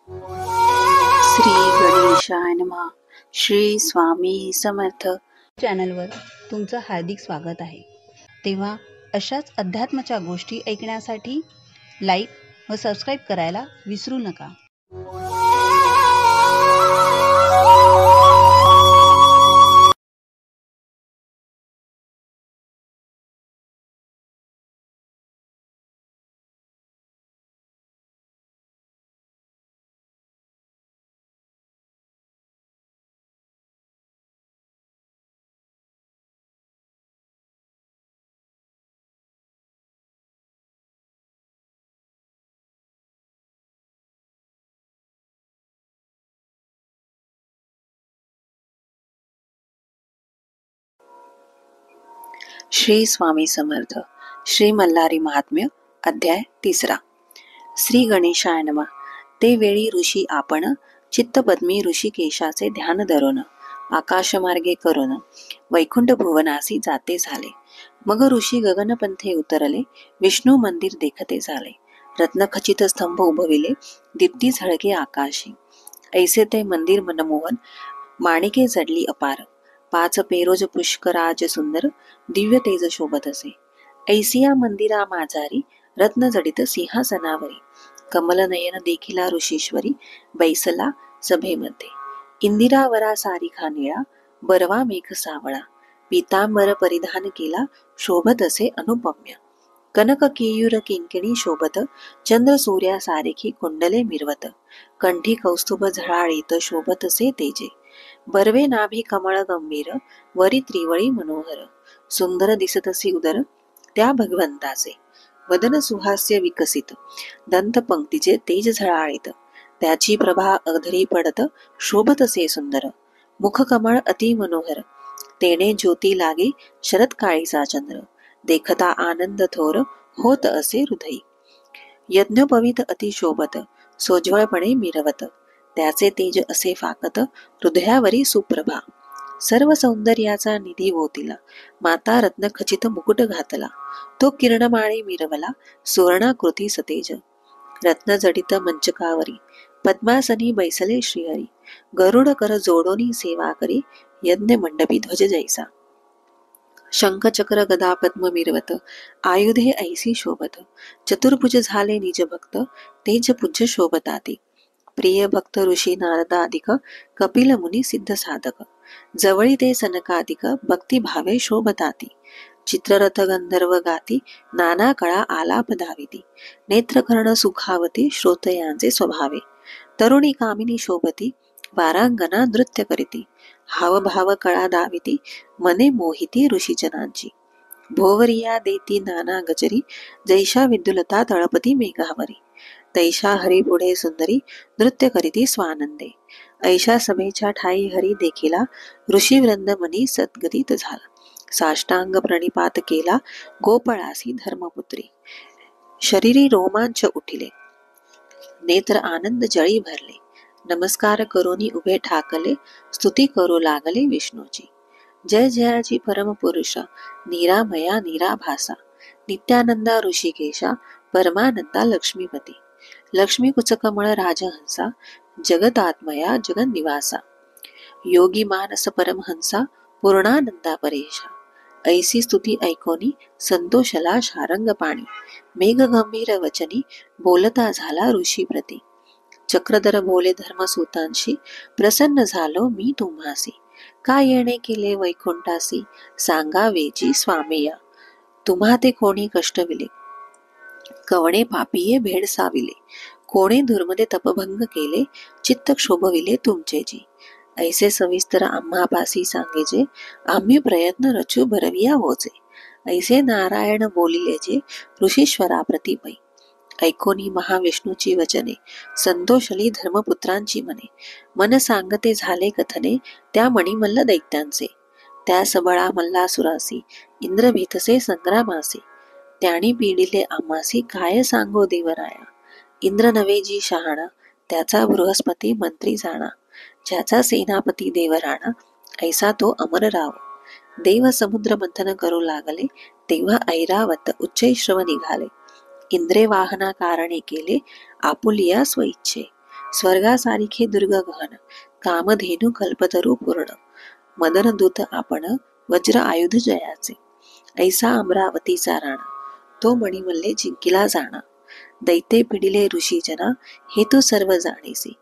श्री गणेशाय नमः. श्री स्वामी समर्थ. चॅनलवर तुमचं हार्दिक स्वागत आहे. तेव्हा अशाच अध्यात्माच्या गोष्टी ऐकण्यासाठी लाईक व सबस्क्राईब करायला विसरू नका. श्री स्वामी समर्थ. श्री मल्हारी महात्म्य अध्याय 3. श्री गणेशाय नमः. ते वेळी ऋषी आपण चित्तपद्मी ऋषिकेशाचे ध्यान धरून आकाशमार्गे करून वैकुंठ भुवनासी जाते झाले. मग ऋषी गगनपंथे उतरले, विष्णू मंदिर देखते झाले. रत्नखचित स्तंभ उभविले, दीप्ती झळके आकाशी. ऐसे ते मंदिर मनमोहन, माणिके जडली अपार. 5 पेरोज पुष्कराज सुंदर, दिव्य तेज शोभत असे. ऐसिया मंदिरा माझारी, रत्न जडित सिंहासनावरी. कमलनयन देखिला ऋषीश्वरी, बैसला सभेमध्ये. इंदिरावरा सारिखा निळा, बरवा मेघ सावळा. पीतांबर परिधान केला, शोभत असे अनुपम्य. कनक केयूर किंकिणी शोभत, चंद्र सूर्या सारिखी कुंडले मिरवत. कंठी कौस्तुभ झळाळीत, शोभत असे तेजे. बर्वे नाभी कमळ गंभीर, वरी त्रिवळी मनोहर. सुंदर दिसतसी उदर, त्या भगवंताचे. वदन सुहास्य विकसित, दंत पंक्तीचे तेज झळाळीत. त्याची प्रभा अधरी पडत, शोभत असे सुंदर. मुख कमळ अति मनोहर, तेने ज्योती लागे शरदकाळीचा चंद्र. देखता आनंद थोर, होत असे हृदयी. यज्ञोपवीत अति शोभत, सोज्वळपणे मिरवत. त्याचे तेज असे फाकत, हृदयावरी सुप्रभा. सर्व सौंदर्याचा निधी वोतिला, माता रत्न खचित मुकुट घातला. तो किरणमाळे मिरवला, सुवर्णाकृती सतेज. रत्न जडित मंचकावरी, पद्मासनी बैसले श्रीहरी. गरुड कर जोडोनी सेवा करी, यज्ञ मंडपी ध्वज जैसा. शंख चक्र गदा पद्म मिरवत, आयुधे ऐसी शोभत. चतुर्भुज झाले निज भक्त, तेज पूज्य शोभताती. प्रिय भक्त ऋषी नारदाधिक, कपिल मुनी सिद्ध साधक. जवळी ते सनकाधिक, भक्ती भावे शोभताती. चित्ररथ गंधर्व गाती, नाना कळा आलाप धाविती. नेत्रकर्ण सुखावती, श्रोतयांचे स्वभावे. तरुणी कामिनी शोभती, वारांगना नृत्य करीती. हावभाव कळा दाविती, मने मोहिती ऋषीजनांची. भोवरिया देती नाना गजरी, जैशा विद्युलता तळपती मेघावरी. तैशा हरी पुढे सुंदरी, नृत्य करीती स्वानंदे. ऐशा सभेच्या ठाई हरी देखिला, ऋषीवृंद मनी सद्गदित झाला. साष्टांग प्रणिपात केला, गोपळासी धर्मपुत्री. शरीरी रोमांच उठिले, नेत्र आनंद जळी भरले. नमस्कार करोनी उभे ठाकले, स्तुती करू लागले विष्णूची. जय जयाची परमपुरुषा, निरामया निराभासा. नित्यानंदा ऋषिकेशा, परमानंदा लक्ष्मीपती. लक्ष्मी कुचकमळ राजहंसा, जगदात्मया जगन्निवासा. योगी मानस परमहंसा, पूर्णानंदा परेशा. ऐसी स्तुती ऐकोनी, संतोषला शारंग पाणी. मेघ गंभीर वचनी, बोलता झाला ऋषीप्रती. चक्रधर बोले धर्मसूतांशी, प्रसन्न झालो मी तुम्हासी. का येणे केले वैकुंठासी, सांगावेची स्वामीया. तुम्हा ते कोणी कष्टविले, कवणे पापिये भेडसाविले. कोणे दुर्मदे तपभंग केले, चित्त क्षोभविले तुमचे जी. ऐसे सविस्तर आम्हापासी सांगेजे, आम्ही प्रयत्न रचू भरविया होचे. ऐसे नारायण बोलिले जे, ऋषीश्वरा प्रतिपै. ऐकोनी महाविष्णूची वचने, संतोषली धर्मपुत्रांची मने. मन सांगते झाले कथने, त्या मणिमल्ल दैत्यांचे. त्या सबळा मल्लासुरासी, इंद्र भीतसे संग्रामासी. त्याने पीडिले आम्हासी, काय सांगो देवराया. इंद्र नवे जी शहाणा, त्याचा बृहस्पती मंत्री जाणा. ज्याचा सेनापती देवराणा, ऐसा तो अमरराव. देव समुद्र मंथन करू लागले, तेव्हा ऐरावत उच्चैश्रव निघाले. इंद्रे वाहना कारणे केले, आपुलिया स्वइच्छे. स्वर्गासारिखे दुर्ग गहन कामधेनु कल्पतरू पूर्ण मदनदूत आपण वज्र आयुध जयाचे ऐसा अमरावतीचा राणा तो मणिमल्ले जिंकिला जाणा दैते पिडिले ऋषीजना हे तू सर्व जाणीसी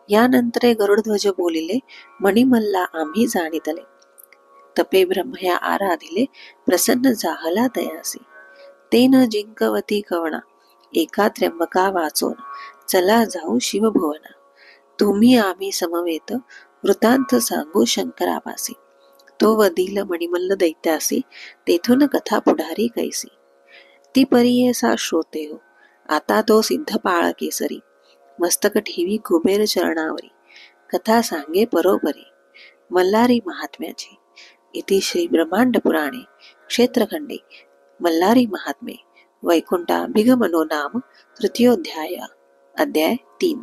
यानंतरे गरुडध्वज बोलिले मणिमल्ला आम्ही जाणितले तपे ब्रह्मया आराधिले प्रसन्न जाहला दयासी ते न जिंकवती कवणा एका त्र्यंबका वाचोन चला जाऊ शिवभुवना तुम्ही आम्ही समवेत वृत्तांत सांगू शंकरापासी तो वदील मणिमल्ल दैत्यासी तेथून कथा पुढारी कैसी ती परिये सा श्रोते हो आता तो सिद्ध पाळ केसरी मस्तक ठेवी कुबेर चरणावरी कथा सांगे परोपरी मल्हारी महात्म्याची इति श्री ब्रह्मांड पुराणे क्षेत्रखंडे मल्हारी महात्मे वैकुंठाभिगमनो नाम तृतीयोध्याय अध्याय 3